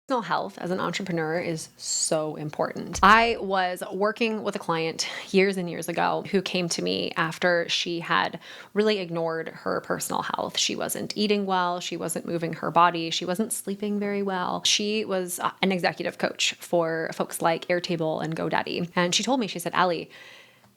Personal health as an entrepreneur is so important. I was working with a client years and years ago who came to me after she had really ignored her personal health. She wasn't eating well, she wasn't moving her body, she wasn't sleeping very well. She was an executive coach for folks like Airtable and GoDaddy. And she told me, she said, "Allie,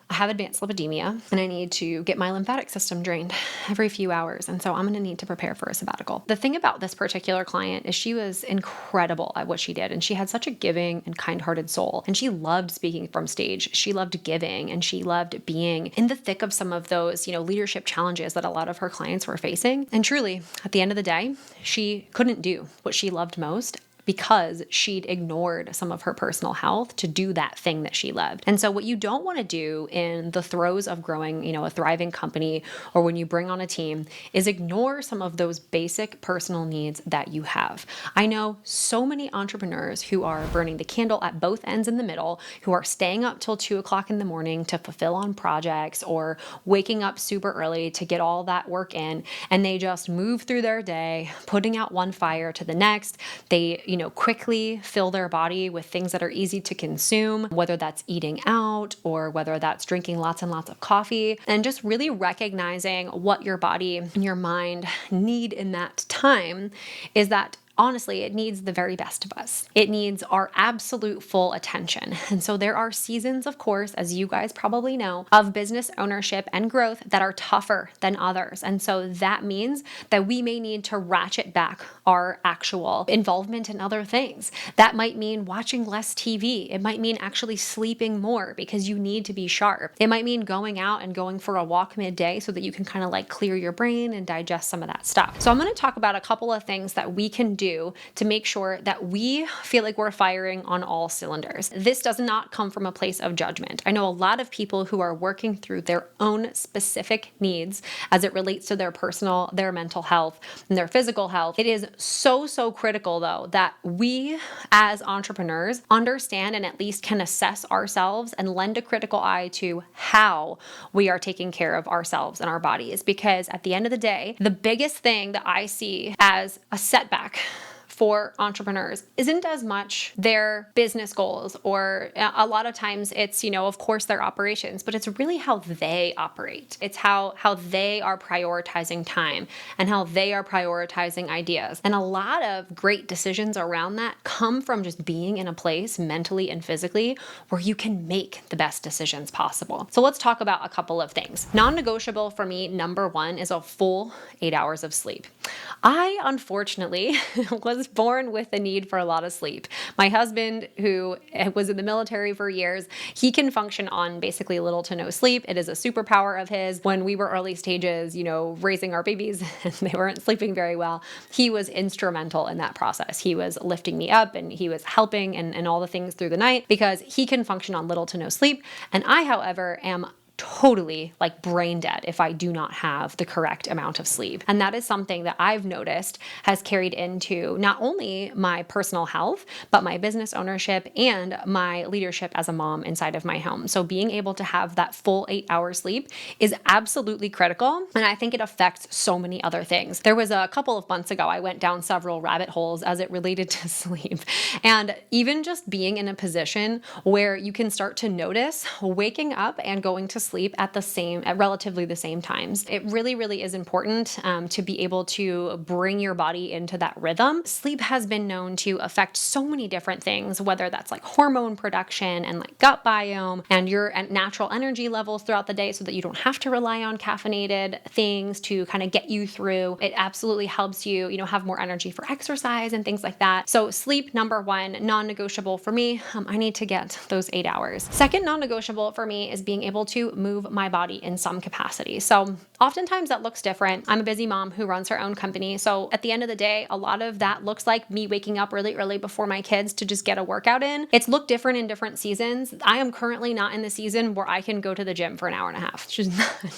I have advanced lipidemia and I need to get my lymphatic system drained every few hours. And so I'm going to need to prepare for a sabbatical." The thing about this particular client is she was incredible at what she did. And she had such a giving and kind-hearted soul. And she loved speaking from stage. She loved giving and she loved being in the thick of some of those, leadership challenges that a lot of her clients were facing. And truly, at the end of the day, she couldn't do what she loved most because she'd ignored some of her personal health to do that thing that she loved. And so what you don't want to do in the throes of growing, a thriving company, or when you bring on a team, is ignore some of those basic personal needs that you have. I know so many entrepreneurs who are burning the candle at both ends in the middle, who are staying up till 2 o'clock in the morning to fulfill on projects, or waking up super early to get all that work in, and they just move through their day, putting out one fire to the next. They, quickly fill their body with things that are easy to consume, whether that's eating out or whether that's drinking lots and lots of coffee, and just really recognizing what your body and your mind need in that time is that honestly, it needs the very best of us. It needs our absolute full attention. And so there are seasons, of course, as you guys probably know, of business ownership and growth that are tougher than others. And so that means that we may need to ratchet back our actual involvement in other things. That might mean watching less TV. It might mean actually sleeping more because you need to be sharp. It might mean going out and going for a walk midday so that you can kind of clear your brain and digest some of that stuff. So I'm going to talk about a couple of things that we can do to make sure that we feel like we're firing on all cylinders. This does not come from a place of judgment. I know a lot of people who are working through their own specific needs as it relates to their personal, their mental health, and their physical health. It is so critical, though, that we as entrepreneurs understand and at least can assess ourselves and lend a critical eye to how we are taking care of ourselves and our bodies. Because at the end of the day, the biggest thing that I see as a setback for entrepreneurs isn't as much their business goals, or a lot of times it's, of course their operations, but it's really how they operate. It's how they are prioritizing time and how they are prioritizing ideas. And a lot of great decisions around that come from just being in a place mentally and physically where you can make the best decisions possible. So let's talk about a couple of things. Non-negotiable for me, number one, is a full 8 hours of sleep. I unfortunately was born with the need for a lot of sleep. My husband, who was in the military for years, he can function on basically little to no sleep. It is a superpower of his. When we were early stages, raising our babies and they weren't sleeping very well, he was instrumental in that process. He was lifting me up and he was helping and all the things through the night because he can function on little to no sleep. And I, however, am totally brain dead if I do not have the correct amount of sleep. And that is something that I've noticed has carried into not only my personal health, but my business ownership and my leadership as a mom inside of my home. So being able to have that full 8 hours sleep is absolutely critical. And I think it affects so many other things. There was a couple of months ago, I went down several rabbit holes as it related to sleep. And even just being in a position where you can start to notice waking up and going to sleep at relatively the same times. It really is important to be able to bring your body into that rhythm. Sleep has been known to affect so many different things, whether that's hormone production and gut biome and your natural energy levels throughout the day so that you don't have to rely on caffeinated things to kind of get you through. It absolutely helps you, have more energy for exercise and things like that. So sleep, number one, non-negotiable for me. I need to get those 8 hours. Second non-negotiable for me is being able to move my body in some capacity. So oftentimes that looks different. I'm a busy mom who runs her own company. So at the end of the day, a lot of that looks like me waking up really early before my kids to just get a workout in. It's looked different in different seasons. I am currently not in the season where I can go to the gym for an hour and a half. It's just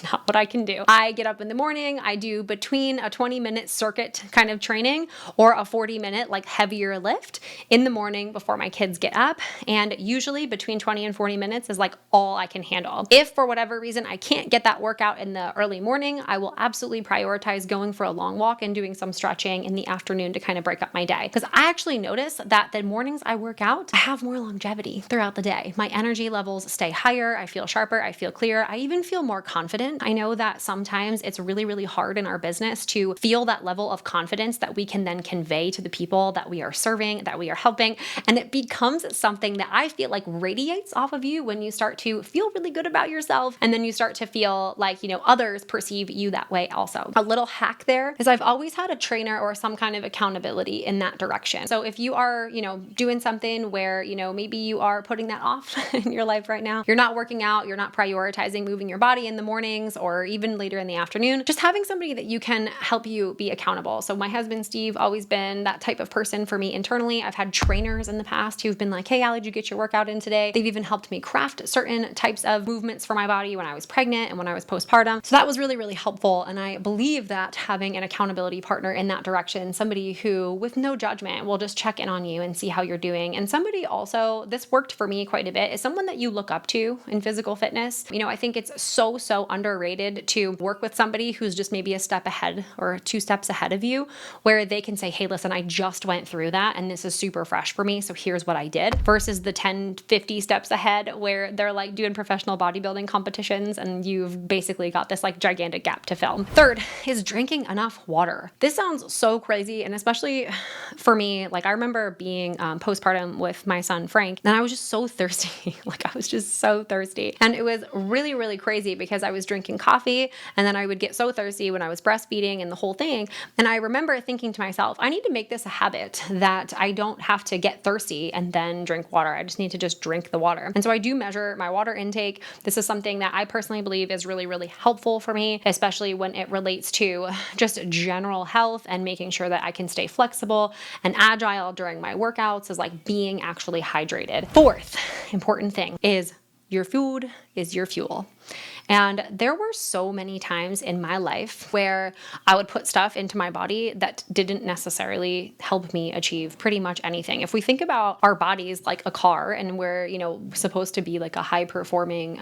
not what I can do. I get up in the morning. I do between a 20-minute circuit kind of training or a 40-minute heavier lift in the morning before my kids get up. And usually between 20 and 40 minutes is all I can handle. If for whatever reason I can't get that workout in the early morning, I will absolutely prioritize going for a long walk and doing some stretching in the afternoon to kind of break up my day. Because I actually notice that the mornings I work out, I have more longevity throughout the day. My energy levels stay higher. I feel sharper. I feel clearer. I even feel more confident. I know that sometimes it's really, really hard in our business to feel that level of confidence that we can then convey to the people that we are serving, that we are helping. And it becomes something that I feel like radiates off of you when you start to feel really good about yourself. And then you start to feel like, others perceive you that way also. A little hack there is I've always had a trainer or some kind of accountability in that direction. So if you are, doing something where, maybe you are putting that off in your life right now, you're not working out, you're not prioritizing moving your body in the mornings or even later in the afternoon, just having somebody that you can help you be accountable. So my husband, Steve, always been that type of person for me internally. I've had trainers in the past who've been like, hey, Allie, did you get your workout in today? They've even helped me craft certain types of movements for my body when I was pregnant and when I was postpartum. So that was really, really helpful. And I believe that having an accountability partner in that direction, somebody who with no judgment will just check in on you and see how you're doing. And somebody also, this worked for me quite a bit, is someone that you look up to in physical fitness. I think it's so underrated to work with somebody who's just maybe a step ahead or 2 steps ahead of you, where they can say, hey, listen, I just went through that and this is super fresh for me. So here's what I did, versus the 10, 50 steps ahead where they're like doing professional bodybuilding competitions and you've basically got this like gigantic gap to fill. Third is drinking enough water. This sounds so crazy. And especially for me, like I remember being postpartum with my son, Frank, and I was just so thirsty. Like I was just so thirsty. And it was really, really crazy because I was drinking coffee and then I would get so thirsty when I was breastfeeding and the whole thing. And I remember thinking to myself, I need to make this a habit that I don't have to get thirsty and then drink water. I just need to just drink the water. And so I do measure my water intake. This is something that I personally believe is really, really helpful for me, especially when it relates to just general health and making sure that I can stay flexible and agile during my workouts, is like being actually hydrated. Fourth important thing is your food is your fuel. And there were so many times in my life where I would put stuff into my body that didn't necessarily help me achieve pretty much anything. If we think about our bodies like a car, and we're, supposed to be like a high performing,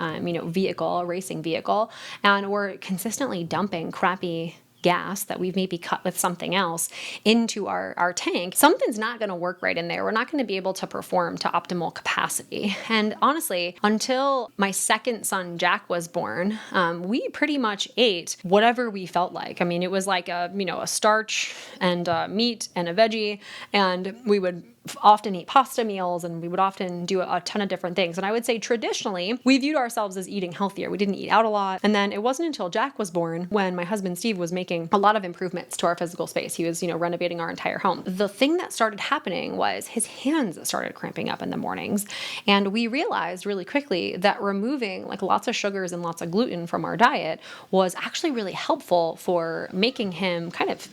vehicle, a racing vehicle, and we're consistently dumping crappy gas that we've maybe cut with something else into our tank, something's not going to work right in there. We're not going to be able to perform to optimal capacity. And honestly, until my second son, Jack, was born, we pretty much ate whatever we felt like. I mean, it was like a starch and meat and a veggie, and we would often eat pasta meals, and we would often do a ton of different things. And I would say traditionally, we viewed ourselves as eating healthier. We didn't eat out a lot. And then it wasn't until Jack was born when my husband, Steve, was making a lot of improvements to our physical space. He was, renovating our entire home. The thing that started happening was his hands started cramping up in the mornings. And we realized really quickly that removing like lots of sugars and lots of gluten from our diet was actually really helpful for making him kind of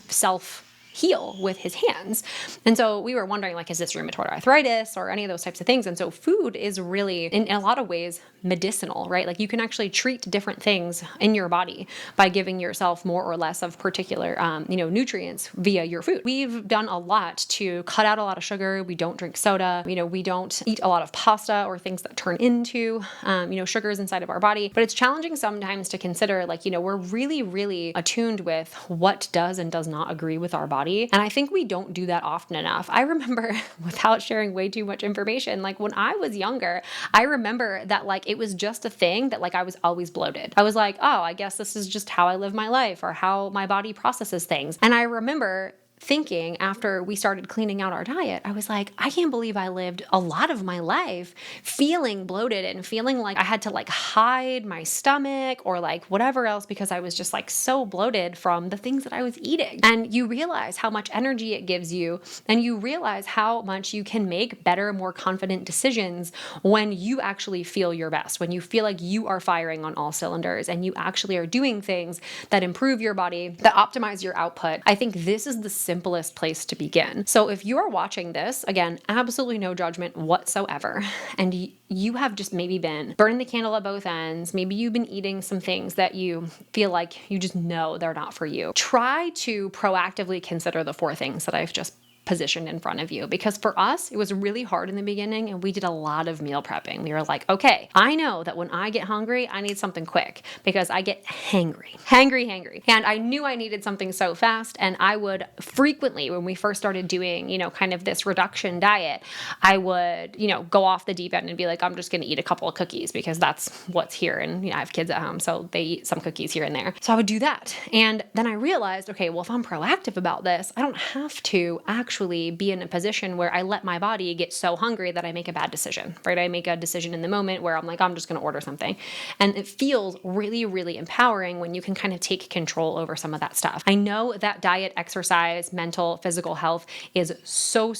heal with his hands. And so we were wondering, like, is this rheumatoid arthritis or any of those types of things? And so food is really, in a lot of ways, medicinal, right? Like you can actually treat different things in your body by giving yourself more or less of particular, nutrients via your food. We've done a lot to cut out a lot of sugar. We don't drink soda. We don't eat a lot of pasta or things that turn into, sugars inside of our body. But it's challenging sometimes to consider, like, we're really, really attuned with what does and does not agree with our body. And I think we don't do that often enough. I remember, without sharing way too much information, like when I was younger, I remember that like it was just a thing that like I was always bloated. I was like, oh, I guess this is just how I live my life or how my body processes things. And I remember thinking after we started cleaning out our diet, I was like, I can't believe I lived a lot of my life feeling bloated and feeling like I had to like hide my stomach or like whatever else because I was just like so bloated from the things that I was eating. And you realize how much energy it gives you, and you realize how much you can make better, more confident decisions when you actually feel your best, when you feel like you are firing on all cylinders and you actually are doing things that improve your body, that optimize your output. I think this is the simplest place to begin. So if you're watching this, again, absolutely no judgment whatsoever, and you have just maybe been burning the candle at both ends, maybe you've been eating some things that you feel like you just know they're not for you, try to proactively consider the 4 things that I've just positioned in front of you. Because for us, it was really hard in the beginning and we did a lot of meal prepping. We were like, okay, I know that when I get hungry, I need something quick because I get hangry. And I knew I needed something so fast. And I would frequently, when we first started doing, kind of this reduction diet, I would, go off the deep end and be like, I'm just going to eat a couple of cookies because that's what's here. And, I have kids at home, so they eat some cookies here and there. So I would do that. And then I realized, okay, well, if I'm proactive about this, I don't have to actually be in a position where I let my body get so hungry that I make a bad decision, right? I make a decision in the moment where I'm like, I'm just going to order something. And it feels really, really empowering when you can kind of take control over some of that stuff. I know that diet, exercise, mental, physical health is so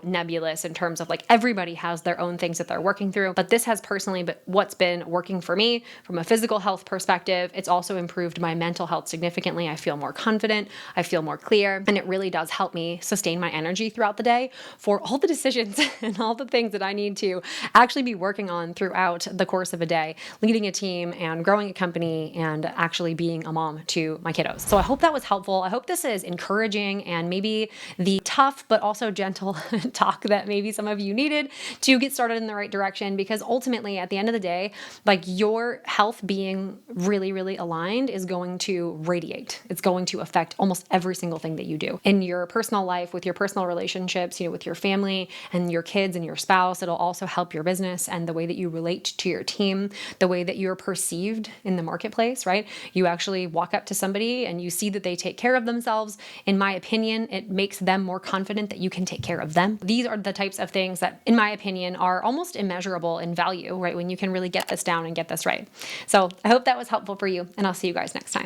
nebulous in terms of like everybody has their own things that they're working through. But this has personally been what's been working for me from a physical health perspective. It's also improved my mental health significantly. I feel more confident. I feel more clear. And it really does help me sustain my energy throughout the day for all the decisions and all the things that I need to actually be working on throughout the course of a day, leading a team and growing a company and actually being a mom to my kiddos. So I hope that was helpful. I hope this is encouraging and maybe the tough but also gentle talk that maybe some of you needed to get started in the right direction, because ultimately at the end of the day, like your health being really, really aligned is going to radiate. It's going to affect almost every single thing that you do in your personal life, with your personal relationships, with your family and your kids and your spouse. It'll also help your business and the way that you relate to your team, the way that you're perceived in the marketplace, right? You actually walk up to somebody and you see that they take care of themselves. In my opinion, it makes them more confident that you can take care of them. These are the types of things that, in my opinion, are almost immeasurable in value, right? When you can really get this down and get this right. So I hope that was helpful for you, and I'll see you guys next time.